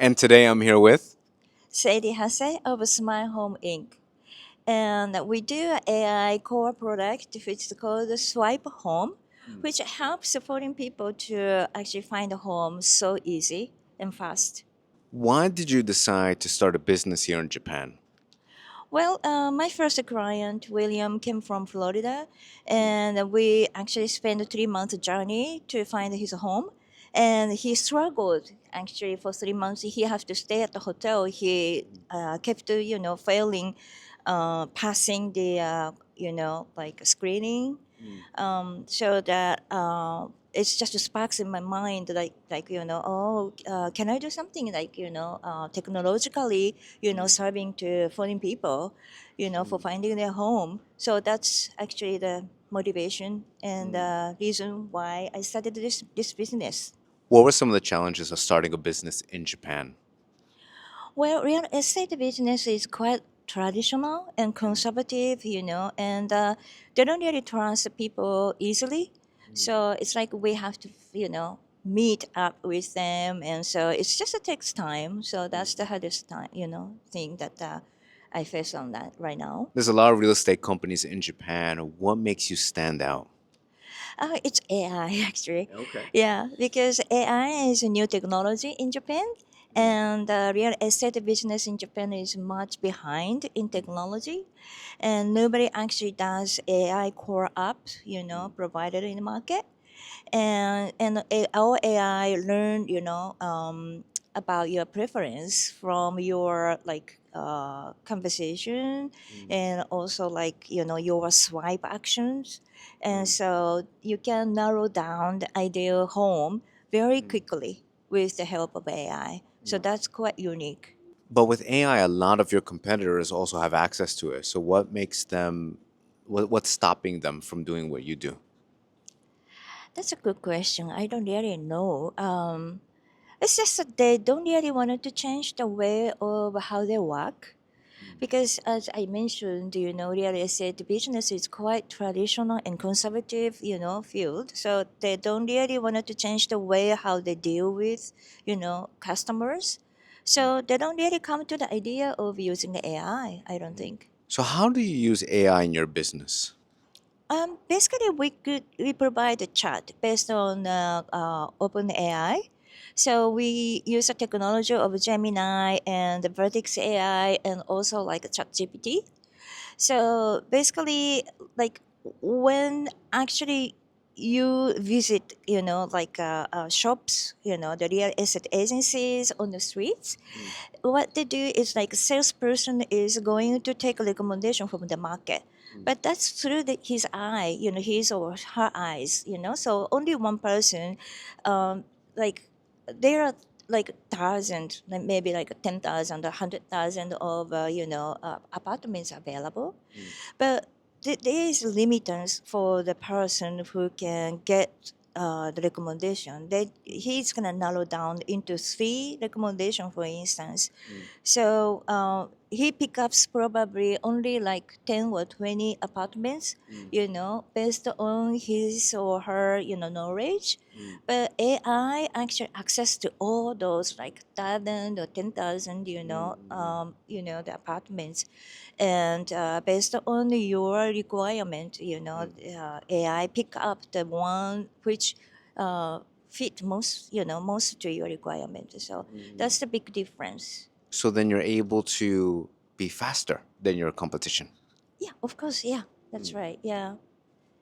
And today I'm here with. Sadie Hase of SmileHome Inc. And we do an AI core product which is called Swipe Home, which helps supporting people to actually find a home so easy and fast. Why did you decide to start a business here in Japan? Well, my first client, William, came from Florida, and we actually spent a 3 month journey to find his home. And he struggled actually for 3 months. He had to stay at the hotel. He kept, failing, passing the, like screening so that it's just sparks in my mind like can I do something like technologically serving to foreign people for finding their home. So that's actually the motivation and reason why I started this business. What were some of the challenges of starting a business in Japan? Well, real estate business is quite traditional and conservative, and they don't really trust people easily. So it's like we have to, meet up with them, and so it's just it takes time. So that's the hardest time, thing that I face on that right now. There's a lot of real estate companies in Japan. What makes you stand out? It's AI actually. Okay. Yeah, because AI is a new technology in Japan, and the real estate business in Japan is much behind in technology, and nobody actually does AI core apps, provided in the market, and our AI learn, about your preference from your like conversation and also like your swipe actions, and so you can narrow down the ideal home very quickly with the help of AI. So that's quite unique. But with AI, a lot of your competitors also have access to it. So what makes them, what's stopping them from doing what you do? That's a good question. I don't really know. It's just that they don't really want to change the way of how they work. Because as I mentioned, real estate business is quite traditional and conservative, field. So they don't really want to change the way how they deal with, customers. So they don't really come to the idea of using the AI, I don't think. So how do you use AI in your business? Basically, we provide a chat based on OpenAI. So we use the technology of Gemini and the Vertex AI and also like ChatGPT. So basically, like when actually you visit, like shops, the real estate agencies on the streets, what they do is like a salesperson is going to take a recommendation from the market, but that's through his eye, his or her eyes, so only one person, like there are like thousand, like maybe like 10,000 or 100,000 of apartments available, but there is limitants for the person who can get the recommendation. He's gonna narrow down into three recommendation, for instance. So he picks up probably only like 10 or 20 apartments, based on his or her, knowledge. But AI actually access to all those like 1,000 or 10,000, the apartments, and based on your requirement, AI pick up the one which fit most, most to your requirement. So that's the big difference. So then you're able to be faster than your competition. Yeah, of course. Yeah, that's right. Yeah,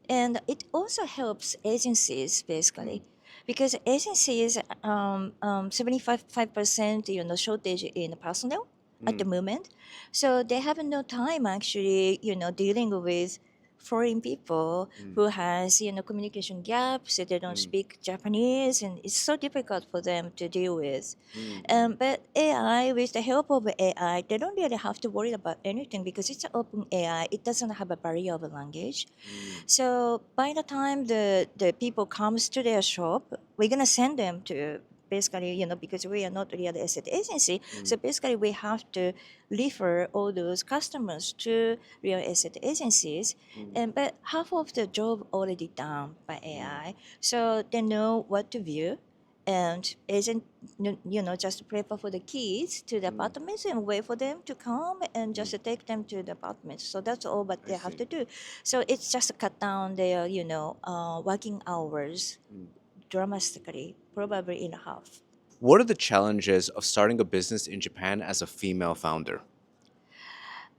and it also helps agencies basically, because agencies 75% shortage in personnel at the moment, so they have no time actually dealing with foreign people who has communication gaps, so they don't speak Japanese, and it's so difficult for them to deal with. But AI, with the help of AI, they don't really have to worry about anything because it's an open AI. It doesn't have a barrier of a language. So by the time the people comes to their shop, we're gonna send them to basically, because we are not a real estate agency. So basically we have to refer all those customers to real estate agencies. And but half of the job already done by AI. So they know what to view and isn't just prepare for the kids to the Mm, apartments and wait for them to come and mm, just take them to the apartments. So that's all what I they have see. to do. So it's just cut down their working hours Mm. dramatically, probably in half. What are the challenges of starting a business in Japan as a female founder?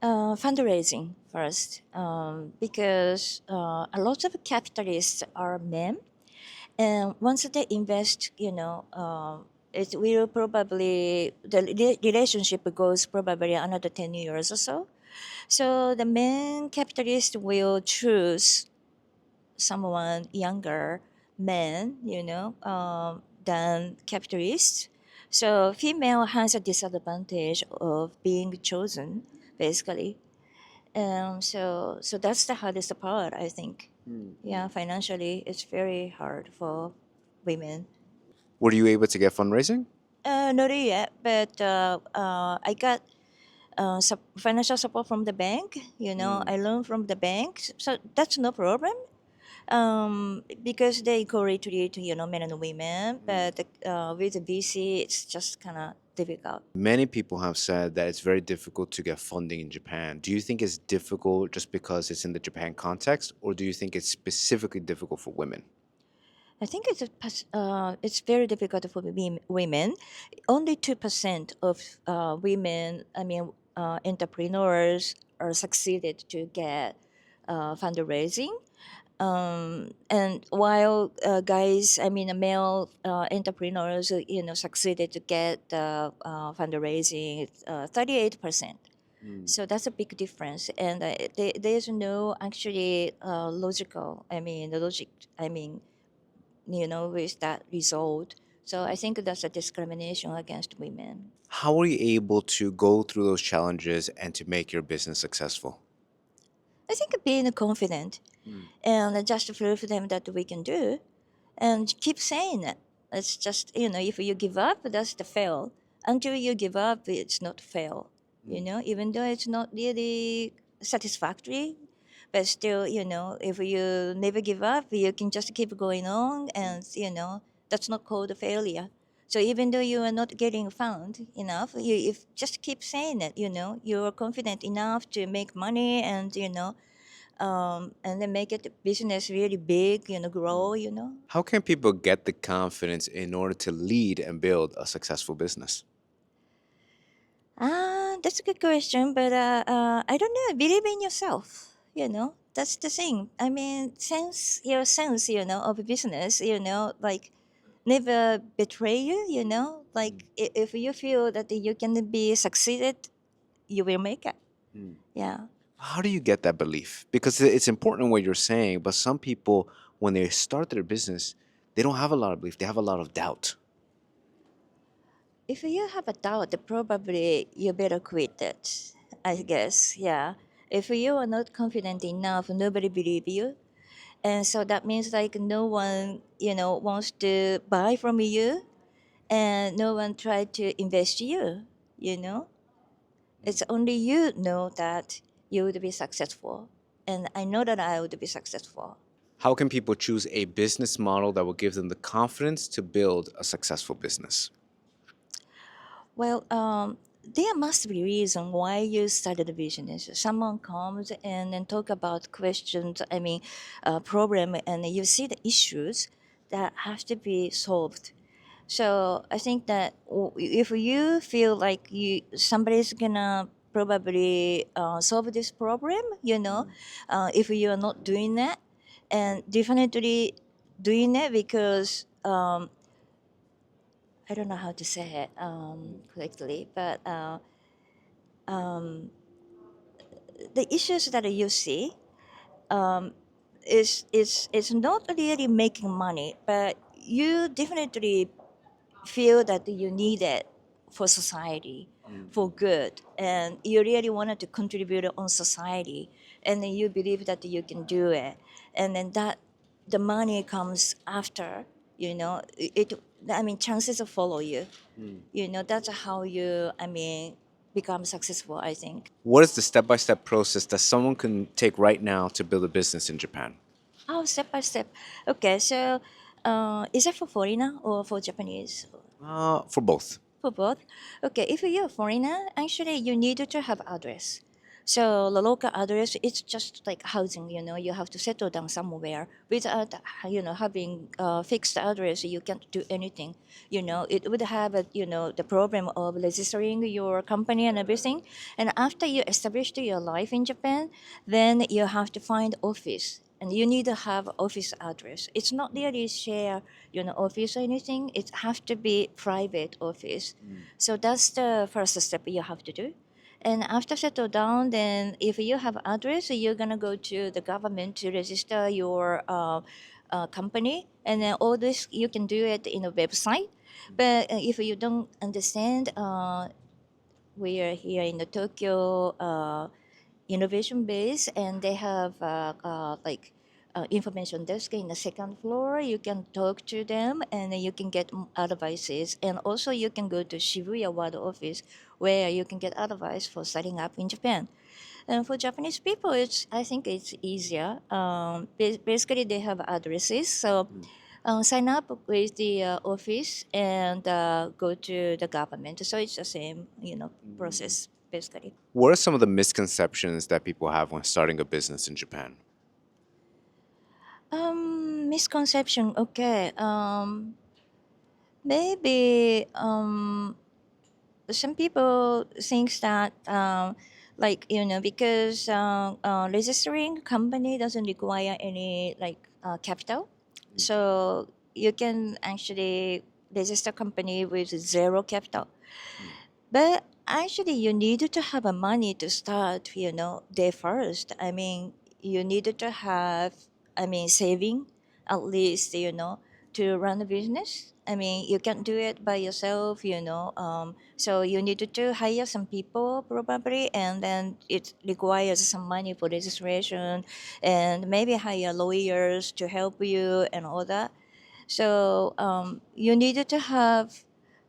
Fundraising first, because a lot of capitalists are men, and once they invest, it will probably the relationship goes probably another 10 years or so. So the main capitalist will choose someone younger men, than capitalists. So female has a disadvantage of being chosen, basically. So that's the hardest part, I think. Mm, Yeah, financially, it's very hard for women. Were you able to get fundraising? Not yet, but I got financial support from the bank. Mm, I loan from the bank, so that's no problem. Because they correlate, men and women, mm. but with the VC, it's just kind of difficult. Many people have said that it's very difficult to get funding in Japan. Do you think it's difficult just because it's in the Japan context, or do you think it's specifically difficult for women? I think it's very difficult for women. Only 2% of women, entrepreneurs, are succeeded to get fundraising. And while guys, male entrepreneurs, succeeded to get fundraising, 38%. Mm, So that's a big difference, and there's no actually logical. The logic. I mean, with that result. So I mm. think that's a discrimination against women. How were you able to go through those challenges and to make your business successful? I think being confident Mm, and just prove to them that we can do, and keep saying it. It's just, if you give up, that's the fail. Until you give up, it's not fail. mm, Even though it's not really satisfactory, but still, if you never give up, you can just keep going on, mm, and that's not called a failure. So even though you are not getting found enough, you if just keep saying it. You are confident enough to make money, and then make it business really big, mm. grow. How can people get the confidence in order to lead and build a successful business? That's a good question, but I don't know. Believe in yourself. That's the thing. Sense, of business. Like never betray you. Like Mm, if you feel that you can be succeeded, you will make it. mm. Yeah. How do you get that belief? Because it's important what you're saying, but some people, when they start their business, they don't have a lot of belief. They have a lot of doubt. If you have a doubt, probably you better quit it. I guess. Yeah. If you are not confident enough, nobody believe you, and so that means like no one wants to buy from you, and no one try to invest you. you know Mm. it's only you know that you would be successful, and I know that I would be successful. How can people choose a business model that will give them the confidence to build a successful business? Well, there must be reason why you started a business. Someone comes and then talk about questions, problem, and you see the issues that have to be solved. So I think that if you feel like somebody's gonna probably solve this problem, Mm, if you are not doing that, and definitely doing it because I don't know how to say it correctly, but the issues that you see is not really making money, but you definitely feel that you need it for society, mm, for good, and you really wanted to contribute on society, and then you believe that you can do it, and then that the money comes after. Chances will follow you. mm. That's how you become successful, I think. What is the step by step process that someone can take right now to build a business in Japan? Oh, step by step. Okay, so Is it for foreigner or for Japanese? For both. For both? Okay, if you're a foreigner, actually you need to have address. So the local address, it's just like housing, you have to settle down somewhere without, having fixed address, you can't do anything. It would have, the problem of registering your company and everything. And after you established your life in Japan, then you have to find office. And you need to have office address. It's not really share, office or anything. It has to be private office. So that's the first step you have to do. And after settle down, then if you have address, you're gonna go to the government to register your company, and then all this you can do it in a website. But if you don't understand, we are here in the Tokyo innovation base, and they have like information desk in the second floor. You can talk to them, and then you can get advices. And also, you can go to Shibuya Ward office, where you can get advice for setting up in Japan. And for Japanese people, I think it's easier. Basically, they have addresses, so. Sign up with the office and go to the government. So it's the same, process basically. What are some of the misconceptions that people have when starting a business in Japan? Misconception. Okay. Maybe some people think that like because registering company doesn't require any like capital, so you can actually register company with zero capital. But actually, you needed to have a money to start, day first. I mean, you needed to have, saving at least, to run a business. I mean, you can't do it by yourself, so you needed to hire some people probably, and then it requires some money for registration, and maybe hire lawyers to help you and all that. So you needed to have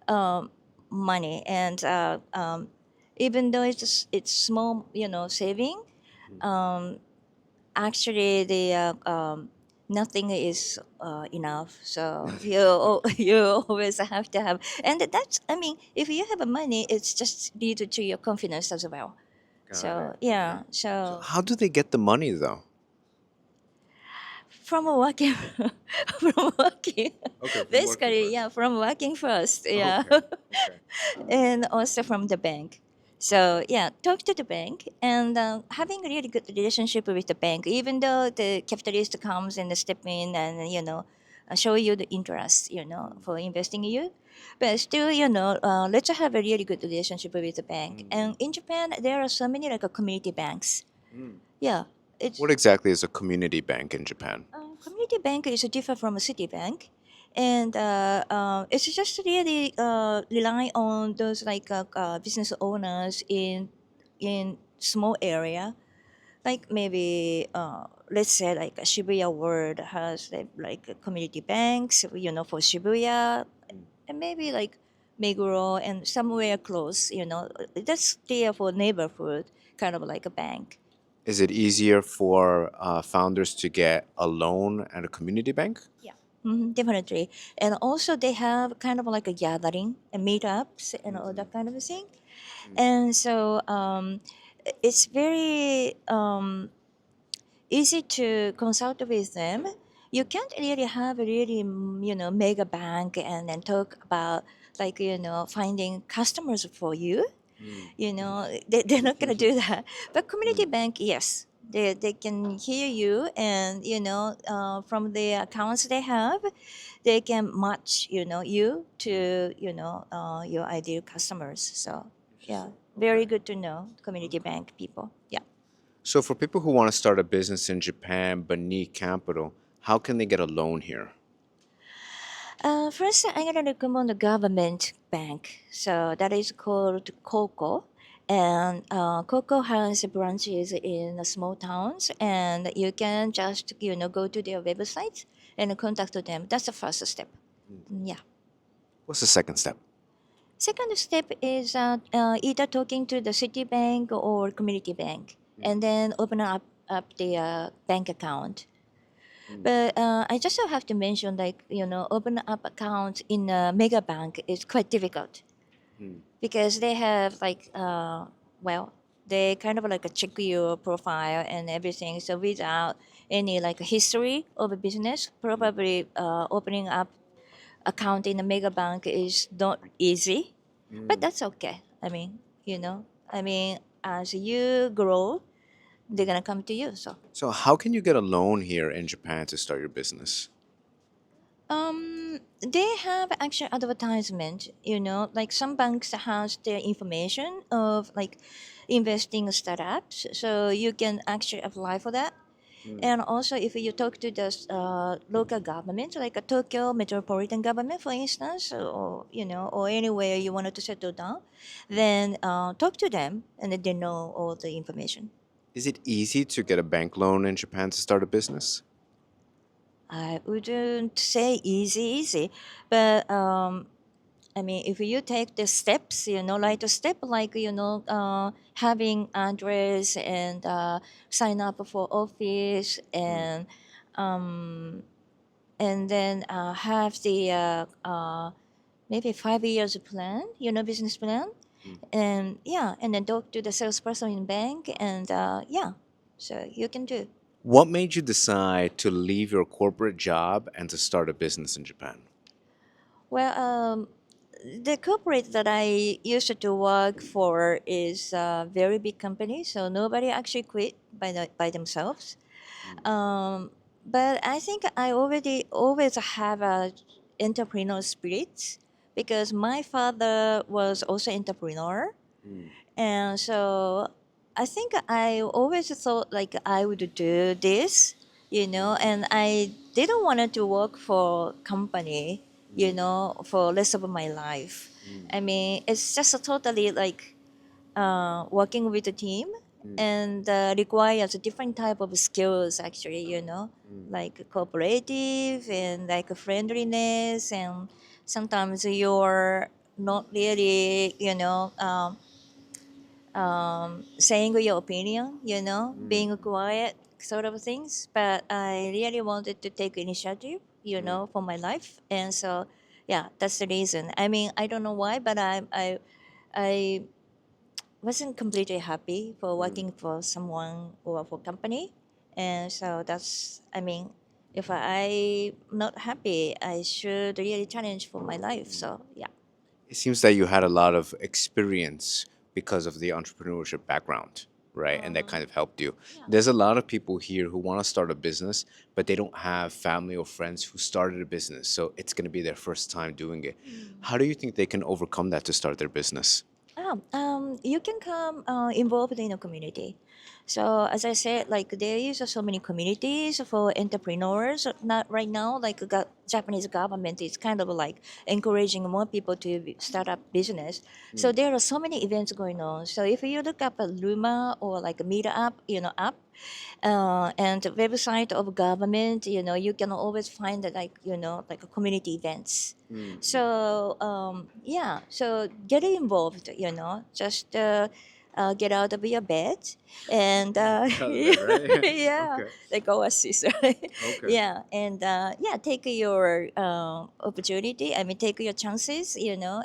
um, money, and even though it's small, saving, um, actually the nothing is enough. So you you always have to have, and that's, I mean, if you have a money, it's just due to your confidence as well. Got So it. Okay. yeah, So so how do they get the money though? from working from working Okay, from working basically, first. yeah, from working first, yeah. Okay. Okay. And also from the bank. So Okay. yeah, talk to the bank, and having a really good relationship with the bank, even though the capitalist comes and step in and show you the interest, for investing in you, but still, let's have a really good relationship with the bank. And in Japan, there are so many like community banks. Yeah, it's What exactly is a community bank in Japan? community bank is different from a city bank, and it's just really rely on those like business owners in small area, like maybe let's say like Shibuya World has like community banks, for Shibuya, and maybe like Meguro and somewhere close, that's there for neighborhood, kind of like a bank. Is it easier for founders to get a loan at a community bank? Yeah, definitely. And also they have kind of like a gathering and meetups and all that kind of a thing. And so it's very easy to consult with them. You can't really have a really, mega bank and then talk about like, finding customers for you. They're not going to do that. But community bank, yes, they can hear you, and from the accounts they have, they can match you to your ideal customers. So yeah, Interesting. very Okay. good to know community bank people. Yeah. So for people who want to start a business in Japan but need capital, how can they get a loan here? First, I'm gonna recommend the government bank. So that is called Coco, and Coco has branches in the small towns, and you can just go to their website and contact them. That's the first step. Yeah. What's the second step? Second step is either talking to the city bank or community bank, and then open up the bank account. Mm, But I just have to mention, like, open up account in a mega bank is quite difficult mm, because they have like, well, they kind of like a check your profile and everything. So without any like history of a business, mm, probably opening up account in a mega bank is not easy, but mm, that's okay. I mean, I mean, as you grow, they're mm. gonna come to you. So, So, how can you get a loan here in Japan to start your business? they have actual advertisement. Like some banks has their information of like investing startups, so you can actually apply for that. Mm, And also, if you talk to the local government, like a Tokyo metropolitan government, for instance, or or anywhere you wanted to settle down, mm. then talk to them, and then they know all the information. Is it easy to get a bank loan in Japan to start a business? I wouldn't say easy, but I mean, if you take the steps, like the step, like having address and sign up for office Mm, and then have the maybe 5 years plan, business plan, mm. and yeah, and then talk to the salesperson in bank, and yeah, so you can do. What made you decide to leave your corporate job and to start a business in Japan? Well, the corporate that I used to work for is a very big company, so nobody actually quit by themselves. Mm, Um, but I think I already always have a entrepreneur spirit because my father was also entrepreneur, mm, and so I think I always thought like I would do this, and I didn't want to work for company, mm, for rest of my life. mm, I mean, it's just a totally like working with a team mm, and requires a different type of skills actually, mm, like cooperative and like friendliness, and sometimes you're not really, saying your opinion, mm, being quiet sort of things. But I really wanted to take initiative, mm, for my life, and so yeah, that's the reason. I mean, I don't know why, but I wasn't completely happy for mm. working for someone or for company, and so that's. I mean, if I not happy, I should really challenge for my life. So yeah. It seems that you had a lot of experience because of the entrepreneurship background, right? And that kind of helped you. Yeah. There's a lot of people here who want to start a business, but they don't have family or friends who started a business. So it's going to be their first time doing it. How do you think they can overcome that to start their business? You can come involved in a community. So as I said, like there is so many communities for entrepreneurs. Not right now, like Japanese government is kind of like encouraging more people to start up business. So Mm, there are so many events going on. So if you look up a Luma or like a Meetup, app, and the website of government, you can always find that, like like a community events. mm, mm. So yeah, so get involved, just get out of your bed and Get out of bed, right? yeah, Okay. like oasis, right? Okay. Yeah, and yeah, take your opportunity, I mean take your chances,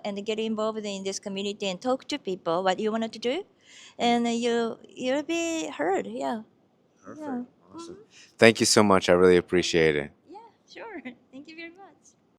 and get involved in this community and talk to people what you wanted to do, Mm, and you'll be heard. Yeah. perfect. Yeah. Awesome. Thank you so much. I really appreciate it. Yeah, sure. Thank you very much.